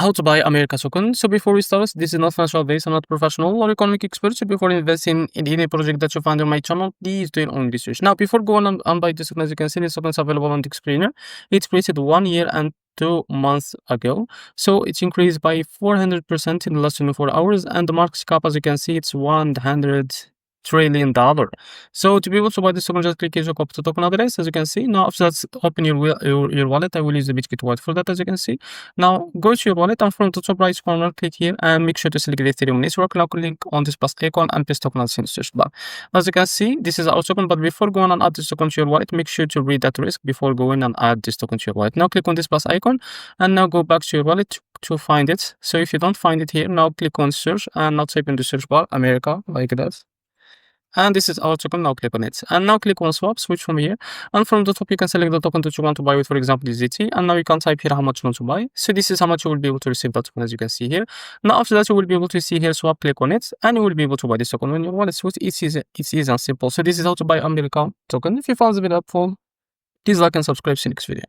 how to buy America token. So before we start, this is not financial advice. I'm not professional or economic expert. So before investing in any project that you find on my channel, please do your own research. Now, before going on buy this token, as you can see, this token is available on the screener. It's created 1 year and 2 months ago. So it's increased by 400% in the last 24 hours. And the market cap, as you can see, it's $100 trillion. So to be able to buy this token, just click here to copy the token address, as you can see. Now after that, open your wallet. I will use the Bitget wallet for that, as you can see. Now go to your wallet, and from the top right corner, click here and make sure to select the Ethereum network. Now click on this plus icon and paste token as in search bar. As you can see, this is our token, but before going and add this token to your wallet, make sure to read that risk before going and add this token to your wallet. Now click on this plus icon and now go back to your wallet to find it. So if you don't find it here, now click on search and now type in the search bar America like that. And this is our token. Now click on it and now click on swap, switch from here, and from the top you can select the token that you want to buy with, for example the ZT, and now you can type here how much you want to buy. So this is how much you will be able to receive that token, as you can see here. Now after that, you will be able to see here swap, click on it, and you will be able to buy this token when your wallet. So it's easy and simple. So this is how to buy America token. If you found this video helpful, please like and subscribe. See you next video.